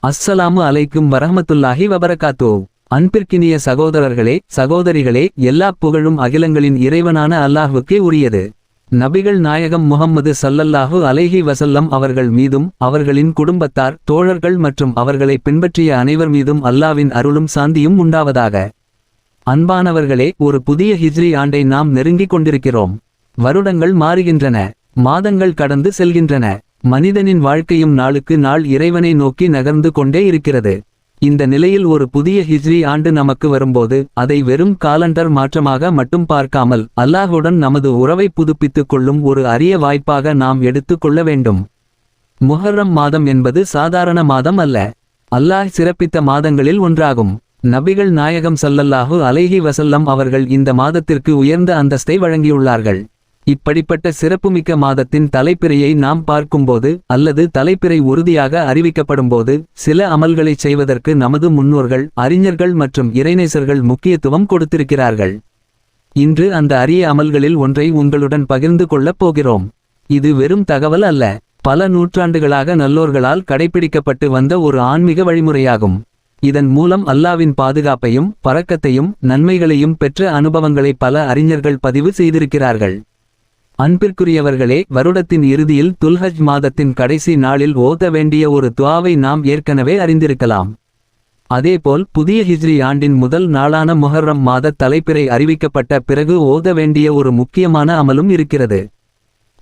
அஸ்ஸலாமு அலைக்கும் வரஹ்மத்துல்லாஹி வபரகாத்துஹு. அன்பிற்கினிய சகோதரர்களே, சகோதரிகளே, எல்லா புகழும் அகிலங்களின் இறைவனான அல்லாஹ்வுக்கே உரியது. நபிகள் நாயகம் முஹம்மது ஸல்லல்லாஹு அலைஹி வஸல்லம் அவர்கள் மீதும் அவர்களின் குடும்பத்தார், தோழர்கள் மற்றும் அவர்களை பின்பற்றிய அனைவர் மீதும் அல்லாஹ்வின் அருளும் சாந்தியும் உண்டாவதாக. அன்பானவர்களே, ஒரு புதிய ஹிஜ்ரி ஆண்டை நாம் நெருங்கிக் கொண்டிருக்கிறோம். வருடங்கள் மாறுகின்றன, மாதங்கள் கடந்து செல்கின்றன. மனிதனின் வாழ்க்கையும் நாளுக்கு நாள் இறைவனை நோக்கி நகர்ந்து கொண்டே இருக்கிறது. இந்த நிலையில் ஒரு புதிய ஹிஜ்ரி ஆண்டு நமக்கு வரும்போது அதை வெறும் காலண்டர் மாற்றமாக மட்டும் பார்க்காமல் அல்லாஹுடன் நமது உறவை புதுப்பித்துக் கொள்ளும் ஒரு அரிய வாய்ப்பாக நாம் எடுத்து கொள்ள வேண்டும். முஹர்ரம் மாதம் என்பது சாதாரண மாதம் அல்ல, அல்லாஹ் சிறப்பித்த மாதங்களில் ஒன்றாகும். நபிகள் நாயகம் ஸல்லல்லாஹு அலைஹி வஸல்லம் அவர்கள் இந்த மாதத்திற்கு உயர்ந்த அந்தஸ்தை வழங்கியுள்ளார்கள். இப்படிப்பட்ட சிறப்புமிக்க மாதத்தின் தலைப்பிறையை நாம் பார்க்கும்போது அல்லது தலைப்பிறை உறுதியாக அறிவிக்கப்படும்போது சில அமல்களை செய்வதற்கு நமது முன்னோர்கள், அறிஞர்கள் மற்றும் இறைநேசர்கள் முக்கியத்துவம் கொடுத்திருக்கிறார்கள். இன்று அந்த அரிய அமல்களில் ஒன்றை உங்களுடன் பகிர்ந்து கொள்ளப் போகிறோம். இது வெறும் தகவல் அல்ல, பல நூற்றாண்டுகளாக நல்லோர்களால் கடைபிடிக்கப்பட்டு வந்த ஒரு ஆன்மீக வழிமுறையாகும். இதன் மூலம் அல்லாஹ்வின் பாதுகாப்பையும் பரக்கத்தையும் நன்மைகளையும் பெற்ற அனுபவங்களை பல அறிஞர்கள் பதிவு செய்திருக்கிறார்கள். அன்பிற்குரியவர்களே, வருடத்தின் இறுதியில் துல்ஹஜ் மாதத்தின் கடைசி நாளில் ஓத வேண்டிய ஒரு துஆவை நாம் ஏற்கனவே அறிந்திருக்கலாம். அதேபோல் புதிய ஹிஜ்ரி ஆண்டின் முதல் நாளான முஹர்ரம் மாத தலைப்பிறை அறிவிக்கப்பட்ட பிறகு ஓத வேண்டிய ஒரு முக்கியமான அமலும் இருக்கிறது.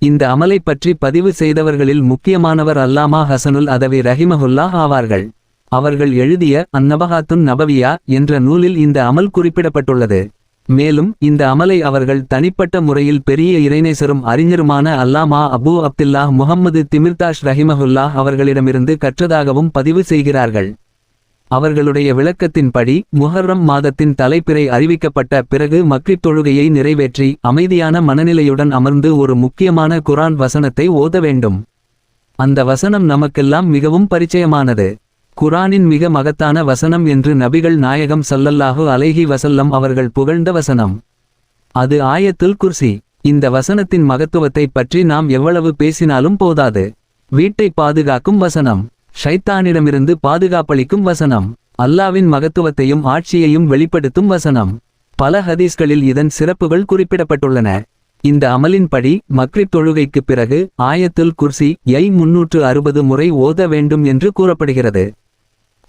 இந்த அமலை பற்றி பதிவு செய்தவர்களில் முக்கியமானவர் அல்லாமா ஹசனுல் அதவி ரஹிமஹுல்லாஹ் ஆவார்கள். அவர்கள் எழுதிய அந்நபஹாத்துன் நபவியா என்ற நூலில் இந்த அமல் குறிப்பிடப்பட்டுள்ளது. மேலும் இந்த அமலை அவர்கள் தனிப்பட்ட முறையில் பெரிய இறைநேசரும் அறிஞருமான அல்லாமா அபூ அப்துல்லாஹ் முஹம்மது திமிர்தாஷ் ரஹிமஹுல்லாஹ் அவர்களிடமிருந்து கற்றதாகவும் பதிவு செய்கிறார்கள். அவர்களுடைய விளக்கத்தின்படி முஹர்ரம் மாதத்தின் தலைப்பிறை அறிவிக்கப்பட்ட பிறகு மக்ரிப் தொழுகையை நிறைவேற்றி அமைதியான மனநிலையுடன் அமர்ந்து ஒரு முக்கியமான குர்ஆன் வசனத்தை ஓத வேண்டும். அந்த வசனம் நமக்கெல்லாம் மிகவும் பரிச்சயமானது. குர்ஆனின் மிக மகத்தான வசனம் என்று நபிகள் நாயகம் ஸல்லல்லாஹு அலைஹி வஸல்லம் அவர்கள் புகழ்ந்த வசனம். அது ஆயத்துல் குர்சி. இந்த வசனத்தின் மகத்துவத்தை பற்றி நாம் எவ்வளவு பேசினாலும் போதாது. வீட்டை பாதுகாக்கும் வசனம், ஷைத்தானிடமிருந்து பாதுகாப்பளிக்கும் வசனம், அல்லாஹ்வின் மகத்துவத்தையும் ஆட்சியையும் வெளிப்படுத்தும் வசனம். பல ஹதீஸ்களில் இதன் சிறப்புகள் குறிப்பிடப்பட்டுள்ளன. இந்த அமலின்படி மக்ரிப் தொழுகைக்கு பிறகு ஆயத்துல் குர்சி யை 360 முறை ஓத வேண்டும் என்று கூறப்படுகிறது.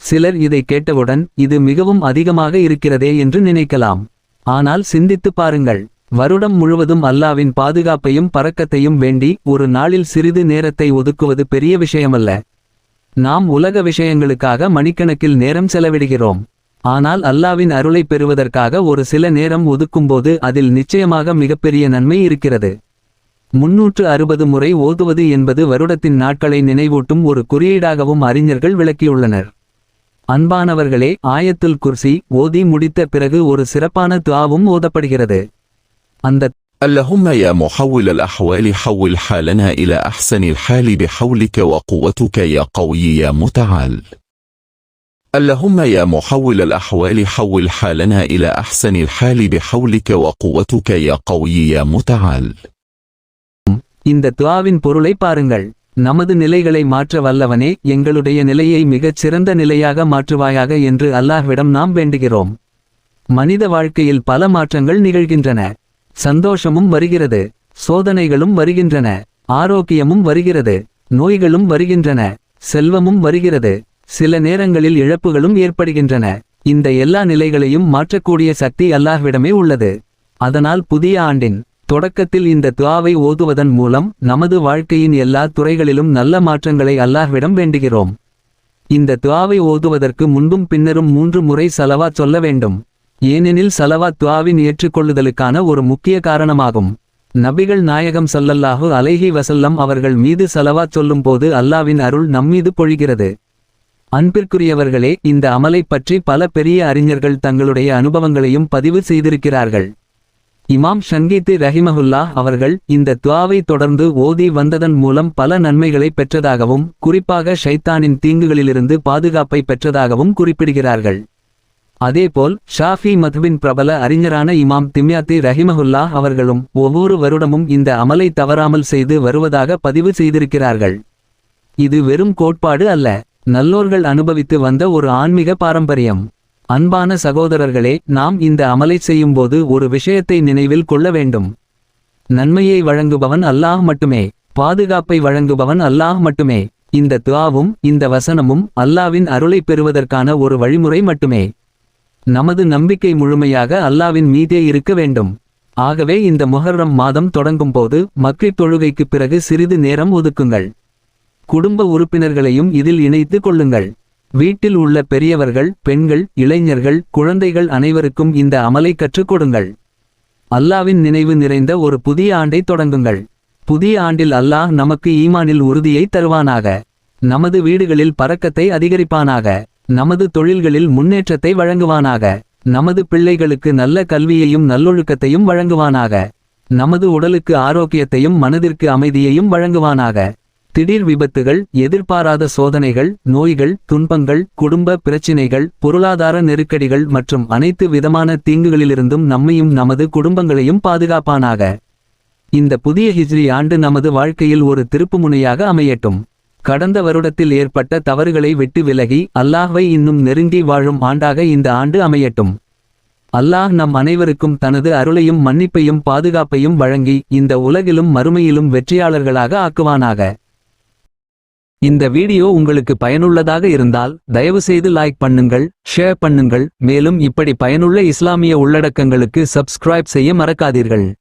சிலர் இதை கேட்டவுடன் இது மிகவும் அதிகமாக இருக்கிறதே என்று நினைக்கலாம். ஆனால் சிந்தித்து பாருங்கள், வருடம் முழுவதும் அல்லாஹ்வின் பாதுகாப்பையும் பரக்கத்தையும் வேண்டி ஒரு நாளில் சிறிது நேரத்தை ஒதுக்குவது பெரிய விஷயமல்ல. நாம் உலக விஷயங்களுக்காக மணிக்கணக்கில் நேரம் செலவிடுகிறோம். ஆனால் அல்லாஹ்வின் அருளை பெறுவதற்காக ஒரு சில நேரம் ஒதுக்கும்போது அதில் நிச்சயமாக மிகப்பெரிய நன்மை இருக்கிறது. 360 முறை ஓதுவது என்பது வருடத்தின் நாட்களை நினைவூட்டும் ஒரு குறியீடாகவும் அறிஞர்கள் விளக்கியுள்ளனர். அன்பானவர்களே, ஆயத்துல் குர்சி ஓதி முடித்த பிறகு ஒரு சிறப்பான துஆவும் ஓதப்படுகிறது. அந்த اللهم يا محول الأحوال حول حالنا إلى أحسن الحال بحولك وقوتك يا قوي يا متعال. اللهم يا محول الأحوال حول حالنا إلى أحسن الحال بحولك وقوتك يا قوي يا متعال. இந்த துஆவின் பொருளை பாருங்கள். நமது நிலைகளை மாற்ற வல்லவனே, எங்களுடைய நிலையை மிகச் சிறந்த நிலையாக மாற்றுவாயாக என்று அல்லாஹ்விடம் நாம் வேண்டுகிறோம். மனித வாழ்க்கையில் பல மாற்றங்கள் நிகழ்கின்றன. சந்தோஷமும் வருகிறது, சோதனைகளும் வருகின்றன, ஆரோக்கியமும் வருகிறது, நோய்களும் வருகின்றன, செல்வமும் வருகிறது, சில நேரங்களில் இழப்புகளும் ஏற்படுகின்றன. இந்த எல்லா நிலைகளையும் மாற்றக்கூடிய சக்தி அல்லாஹ்விடமே உள்ளது. அதனால் புதிய ஆண்டின் தொடக்கத்தில் இந்த துஆவை ஓதுவதன் மூலம் நமது வாழ்க்கையின் எல்லா துறைகளிலும் நல்ல மாற்றங்களை அல்லாஹ்விடம் வேண்டுகிறோம். இந்த துஆவை ஓதுவதற்கு முன்பும் பின்னரும் 3 முறை ஸலவாத் சொல்ல வேண்டும். ஏனெனில் ஸலவாத் துஆவின் ஏற்றுக்கொள்ளுதலுக்கான ஒரு முக்கிய காரணமாகும். நபிகள் நாயகம் ஸல்லல்லாஹு அலைஹி வஸல்லம் அவர்கள் மீது ஸலவாத் சொல்லும்போது அல்லாஹ்வின் அருள் நம்மீது பொழிகிறது. அன்பிற்குரியவர்களே, இந்த அமலை பற்றி பல பெரிய அறிஞர்கள் தங்களுடைய அனுபவங்களையும் பதிவு செய்திருக்கிறார்கள். இமாம் ஷங்கீத்தி ரஹிமஹுல்லாஹ் அவர்கள் இந்த துஆவை தொடர்ந்து ஓதி வந்ததன் மூலம் பல நன்மைகளை பெற்றதாகவும் குறிப்பாக ஷைத்தானின் தீங்குகளிலிருந்து பாதுகாப்பை பெற்றதாகவும் குறிப்பிடுகிறார்கள். அதேபோல் ஷாஃபி மத்ஹபின் பிரபல அறிஞரான இமாம் திம்யாத்தி ரஹிமஹுல்லாஹ் அவர்களும் ஒவ்வொரு வருடமும் இந்த அமலை தவறாமல் செய்து வருவதாக பதிவு செய்திருக்கிறார்கள். இது வெறும் கோட்பாடு அல்ல, நல்லோர்கள் அனுபவித்து வந்த ஒரு ஆன்மீக பாரம்பரியம். அன்பான சகோதரர்களே, நாம் இந்த அமலை செய்யும்போது ஒரு விஷயத்தை நினைவில் கொள்ள வேண்டும். நன்மையை வழங்குபவன் அல்லாஹ் மட்டுமே. பாதுகாப்பை வழங்குபவன் அல்லாஹ் மட்டுமே. இந்த துஆவும் இந்த வசனமும் அல்லாவின் அருளை பெறுவதற்கான ஒரு வழிமுறை மட்டுமே. நமது நம்பிக்கை முழுமையாக அல்லாவின் மீதே இருக்க வேண்டும். ஆகவே இந்த முஹர்ரம் மாதம் தொடங்கும்போது மக்ரிப் தொழுகைக்குப் பிறகு சிறிது நேரம் ஒதுக்குங்கள். குடும்ப உறுப்பினர்களையும் இதில் இணைத்து கொள்ளுங்கள். வீட்டில் உள்ள பெரியவர்கள், பெண்கள், இளைஞர்கள், குழந்தைகள் அனைவருக்கும் இந்த அமலை கற்றுக் கொடுங்கள். அல்லாவின் நினைவு நிறைந்த ஒரு புதிய ஆண்டை தொடங்குங்கள். புதிய ஆண்டில் அல்லாஹ் நமக்கு ஈமானில் உறுதியை தருவானாக. நமது வீடுகளில் பரக்கத்தை அதிகரிப்பானாக. நமது தொழில்களில் முன்னேற்றத்தை வழங்குவானாக. நமது பிள்ளைகளுக்கு நல்ல கல்வியையும் நல்லொழுக்கத்தையும் வழங்குவானாக. நமது உடலுக்கு ஆரோக்கியத்தையும் மனதிற்கு அமைதியையும் வழங்குவானாக. திடீர் விபத்துகள், எதிர்பாராத சோதனைகள், நோய்கள், துன்பங்கள், குடும்ப பிரச்சினைகள், பொருளாதார நெருக்கடிகள் மற்றும் அனைத்து விதமான தீங்குகளிலிருந்தும் நம்மையும் நமது குடும்பங்களையும் பாதுகாப்பானாக. இந்த புதிய ஹிஜ்ரி ஆண்டு நமது வாழ்க்கையில் ஒரு திருப்புமுனையாக அமையட்டும். கடந்த வருடத்தில் ஏற்பட்ட தவறுகளை விட்டு விலகி அல்லாஹ்வை இன்னும் நெருங்கி வாழும் ஆண்டாக இந்த ஆண்டு அமையட்டும். அல்லாஹ் நம் அனைவருக்கும் தனது அருளையும் மன்னிப்பையும் பாதுகாப்பையும் வழங்கி இந்த உலகிலும் மறுமையிலும் வெற்றியாளர்களாக ஆக்குவானாக. இந்த வீடியோ உங்களுக்கு பயனுள்ளதாக இருந்தால் தயவுசெய்து லைக் பண்ணுங்கள், ஷேர் பண்ணுங்கள். மேலும் இப்படி பயனுள்ள இஸ்லாமிய உள்ளடக்கங்களுக்கு சப்ஸ்கிரைப் செய்ய மறக்காதீர்கள்.